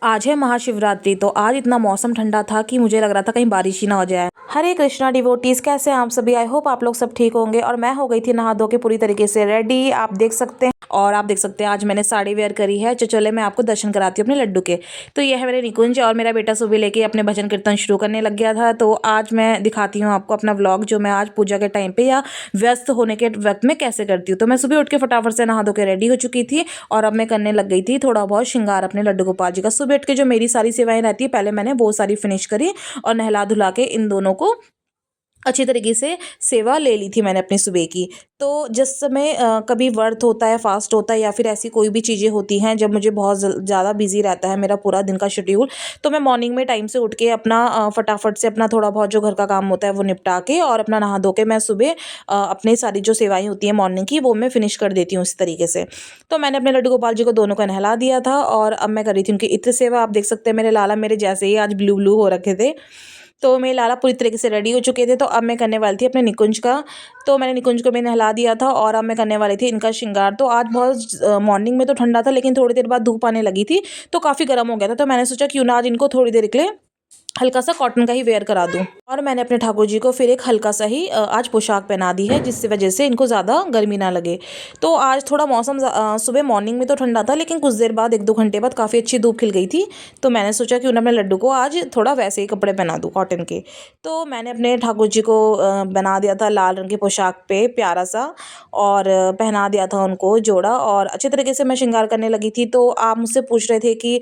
आज है महाशिवरात्रि। तो आज इतना मौसम ठंडा था कि मुझे लग रहा था कहीं बारिश ही ना हो जाए। हरे कृष्णा डिवोटीज, कैसे हैं आप सभी? आई होप आप लोग सब ठीक होंगे। और मैं हो गई थी नहा धो के पूरी तरीके से रेडी, आप देख सकते हैं। और आप देख सकते हैं आज मैंने साड़ी वेयर करी है। चले मैं आपको दर्शन कराती हूँ अपने लड्डू के। तो ये है मेरे निकुंज, और मेरा बेटा सुबह लेके अपने भजन कीर्तन शुरू करने लग गया था। तो आज मैं दिखाती हूँ आपको अपना व्लॉग, जो मैं आज पूजा के टाइम पे या व्यस्त होने के वक्त में कैसे करती हूँ। तो मैं सुबह उठ के फटाफट से नहा धो के रेडी हो चुकी थी, और अब मैं करने लग गई थी थोड़ा बहुत श्रृंगार अपने लड्डू गोपाल जी का। सुबह उठ के जो मेरी सारी सेवाएं रहती है, पहले मैंने वो सारी फिनिश करी, और नहला धुला के इन दोनों को अच्छी तरीके से सेवा ले ली थी मैंने अपनी सुबह की। तो जिस समय कभी व्रत होता है, फास्ट होता है, या फिर ऐसी कोई भी चीज़ें होती हैं जब मुझे बहुत ज़्यादा बिजी रहता है मेरा पूरा दिन का शेड्यूल, तो मैं मॉर्निंग में टाइम से उठ के अपना फटाफट से अपना थोड़ा बहुत जो घर का काम होता है वो निपटा के, और अपना नहा धो के मैं सुबह अपनी सारी जो सेवाएं होती हैं मॉर्निंग की, वो मैं फिनिश कर देती हूँ इस तरीके से। तो मैंने अपने लड्डू गोपाल जी को दोनों को नहला दिया था, और अब मैं कर रही थी उनकी इत्र सेवा। आप देख सकते हैं मेरे लाला मेरे जैसे ही आज ब्लू ब्लू हो रखे थे। तो मेरे लाला पूरी तरीके से रेडी हो चुके थे। तो अब मैं करने वाली थी अपने निकुंज का। तो मैंने निकुंज को भी नहला दिया था, और अब मैं करने वाली थी इनका श्रृंगार। तो आज बहुत मॉर्निंग में तो ठंडा था, लेकिन थोड़ी देर बाद धूप आने लगी थी, तो काफ़ी गर्म हो गया था। तो मैंने सोचा क्यों ना आज इनको थोड़ी देर के लिए हल्का सा कॉटन का ही वेयर करा दूं। और मैंने अपने ठाकुर जी को फिर एक हल्का सा ही आज पोशाक पहना दी है, जिसकी वजह से इनको ज़्यादा गर्मी ना लगे। तो आज थोड़ा मौसम सुबह मॉर्निंग में तो ठंडा था, लेकिन कुछ देर बाद 1-2 घंटे बाद काफ़ी अच्छी धूप खिल गई थी। तो मैंने सोचा कि उन्हें अपने लड्डू को आज थोड़ा वैसे ही कपड़े पहना दूँ कॉटन के। तो मैंने अपने ठाकुर जी को बना दिया था लाल रंग की पोशाक पे प्यारा सा, और पहना दिया था उनको जोड़ा, और अच्छे तरीके से मैं श्रृंगार करने लगी थी। तो आप मुझसे पूछ रहे थे कि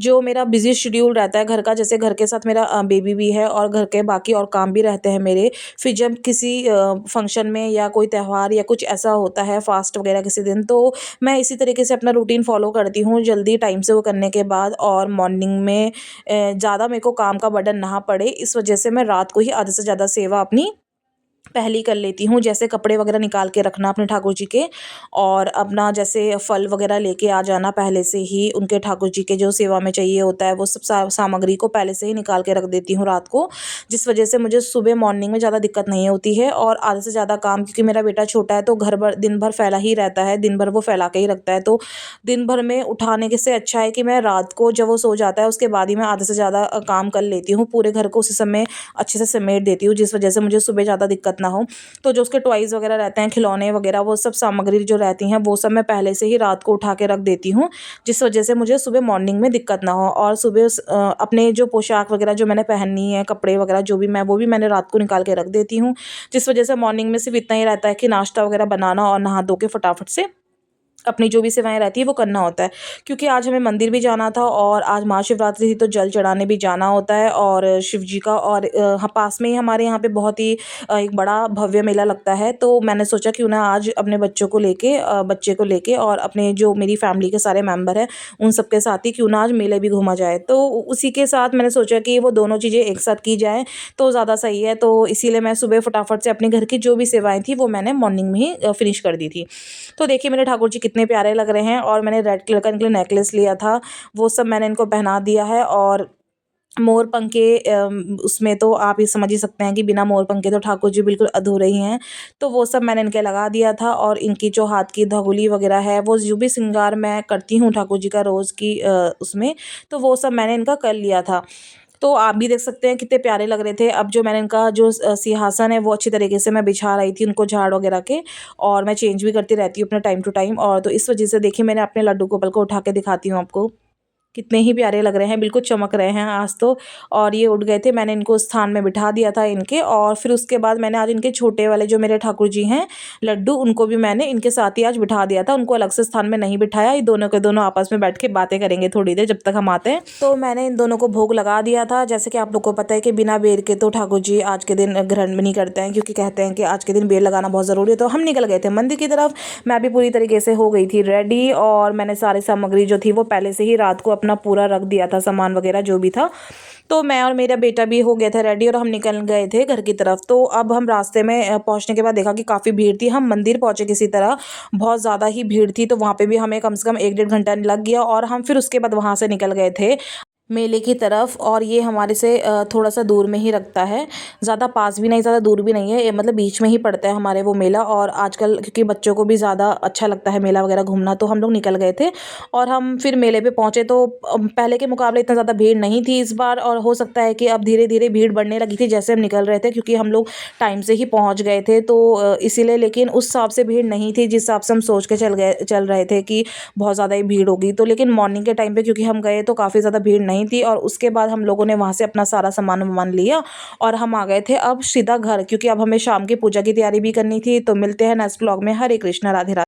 जो मेरा बिजी शेड्यूल रहता है घर का, जैसे घर के साथ मेरा बेबी भी है, और घर के बाकी और काम भी रहते हैं मेरे। फिर जब किसी फंक्शन में या कोई त्यौहार या कुछ ऐसा होता है फास्ट वगैरह किसी दिन, तो मैं इसी तरीके से अपना रूटीन फॉलो करती हूँ जल्दी टाइम से वो करने के बाद, और मॉर्निंग में ज़्यादा मेरे को काम का बर्डन ना पड़े, इस वजह से मैं रात को ही आधे से ज़्यादा सेवा अपनी पहले ही कर लेती हूँ। जैसे कपड़े वगैरह निकाल के रखना अपने ठाकुर जी के, और अपना जैसे फल वगैरह लेके आ जाना पहले से ही, उनके ठाकुर जी के जो सेवा में चाहिए होता है वो सब सामग्री को पहले से ही निकाल के रख देती हूँ रात को, जिस वजह से मुझे सुबह मॉर्निंग में ज़्यादा दिक्कत नहीं होती है। और आधे से ज़्यादा काम, क्योंकि मेरा बेटा छोटा है तो घर भर दिन भर फैला ही रहता है, दिन भर वो फैला के ही रखता है। तो दिन भर में उठाने के से अच्छा है कि मैं रात को जब वो सो जाता है उसके बाद ही मैं आधे से ज़्यादा काम कर लेती हूँ, पूरे घर को उसी समय अच्छे से समेट देती हूँ, जिस वजह से मुझे सुबह ज़्यादा दिक्कत ना हो। तो जो उसके टॉयज़ वगैरह रहते हैं, खिलौने वगैरह, वो सब सामग्री जो रहती हैं वो सब मैं पहले से ही रात को उठा के रख देती हूँ, जिस वजह से मुझे सुबह मॉर्निंग में दिक्कत ना हो। और सुबह अपने जो पोशाक वगैरह जो मैंने पहननी है, कपड़े वगैरह जो भी मैं, वो भी मैंने रात को निकाल के रख देती हूँ, जिस वजह से मॉर्निंग में सिर्फ इतना ही रहता है कि नाश्ता वगैरह बनाना और नहा धो के फटाफट से अपनी जो भी सेवाएं रहती है वो करना होता है। क्योंकि आज हमें मंदिर भी जाना था, और आज महाशिवरात्रि थी तो जल चढ़ाने भी जाना होता है, और शिव जी का, और पास में ही हमारे यहाँ पे बहुत ही एक बड़ा भव्य मेला लगता है। तो मैंने सोचा क्यों ना आज अपने बच्चों को लेके, बच्चे को लेके, और अपने जो मेरी फैमिली के सारे मेम्बर हैं उन सबके साथ ही क्यों ना आज मेले भी घूमा जाए। तो उसी के साथ मैंने सोचा कि वो दोनों चीज़ें एक साथ की जाए तो ज़्यादा सही है। तो इसीलिए मैं सुबह फटाफट से अपने घर की जो भी सेवाएं थी वो मैंने मॉर्निंग में ही फिनिश कर दी थी। तो देखिए मेरे ठाकुर जी कितने प्यारे लग रहे हैं, और मैंने रेड कलर का इनके लिए नेकलेस लिया था, वो सब मैंने इनको पहना दिया है। और मोर पंख के उसमें तो आप ये समझ ही सकते हैं कि बिना मोर पंख के तो ठाकुर जी बिल्कुल अधूरे ही हैं। तो वो सब मैंने इनके लगा दिया था, और इनकी जो हाथ की धगुली वगैरह है, वो जो भी श्रृंगार मैं करती हूँ ठाकुर जी का रोज़ की उसमें, तो वो सब मैंने इनका कर लिया था। तो आप भी देख सकते हैं कितने प्यारे लग रहे थे। अब जो मैंने इनका जो सिंहासन है वो अच्छी तरीके से मैं बिछा रही थी उनको झाड़ वगैरह के, और मैं चेंज भी करती रहती हूँ अपने टाइम टू टाइम। और तो इस वजह से देखिए मैंने अपने लड्डू गोपाल को उठा के दिखाती हूँ आपको, कितने ही प्यारे लग रहे हैं, बिल्कुल चमक रहे हैं आज तो। और ये उठ गए थे, मैंने इनको स्थान में बिठा दिया था इनके, और फिर उसके बाद मैंने आज इनके छोटे वाले जो मेरे ठाकुर जी हैं लड्डू, उनको भी मैंने इनके साथ ही आज बिठा दिया था। उनको अलग से स्थान में नहीं बिठाया, ये दोनों के दोनों आपस में बैठ के बातें करेंगे थोड़ी देर जब तक हम आते हैं। तो मैंने इन दोनों को भोग लगा दिया था। जैसे कि आप लोग को पता है कि बिना बेर के तो ठाकुर जी आज के दिन ग्रहण भी नहीं करते हैं, क्योंकि कहते हैं कि आज के दिन बेर लगाना बहुत ज़रूरी है। तो हम निकल गए थे मंदिर की तरफ। मैं भी पूरी तरीके से हो गई थी रेडी, और मैंने सारी सामग्री जो थी वो पहले से ही रात को अपना पूरा रख दिया था, सामान वगैरह जो भी था। तो मैं और मेरा बेटा भी हो गया था रेडी, और हम निकल गए थे घर की तरफ। तो अब हम रास्ते में पहुंचने के बाद देखा कि काफ़ी भीड़ थी। हम मंदिर पहुंचे किसी तरह, बहुत ज़्यादा ही भीड़ थी, तो वहाँ पे भी हमें कम से कम 1-1.5 घंटा लग गया, और हम फिर उसके बाद वहाँ से निकल गए थे। मेले की तरफ। और ये हमारे से थोड़ा सा दूर में ही रखता है, ज़्यादा पास भी नहीं ज़्यादा दूर भी नहीं है, ये मतलब बीच में ही पड़ता है हमारे वो मेला। और आजकल क्योंकि बच्चों को भी ज़्यादा अच्छा लगता है मेला वगैरह घूमना, तो हम लोग निकल गए थे। और हम फिर मेले पे पहुँचे तो पहले के मुकाबले इतना ज़्यादा भीड़ नहीं थी इस बार, और हो सकता है कि अब धीरे धीरे भीड़ बढ़ने लगी थी जैसे हम निकल रहे थे, क्योंकि हम लोग टाइम से ही पहुँच गए थे तो इसीलिए। लेकिन उस हिसाब से भीड़ नहीं थी जिस हिसाब से हम सोच के चल रहे थे कि बहुत ज़्यादा ही भीड़ होगी। तो लेकिन मॉर्निंग के टाइम पे क्योंकि हम गए तो काफ़ी ज़्यादा भीड़ नहीं थी। और उसके बाद हम लोगों ने वहाँ से अपना सारा सामान वामान लिया और हम आ गए थे अब सीधा घर, क्योंकि अब हमें शाम की पूजा की तैयारी भी करनी थी। तो मिलते हैं नेक्स्ट व्लॉग में। हरे कृष्णा, राधे राधे।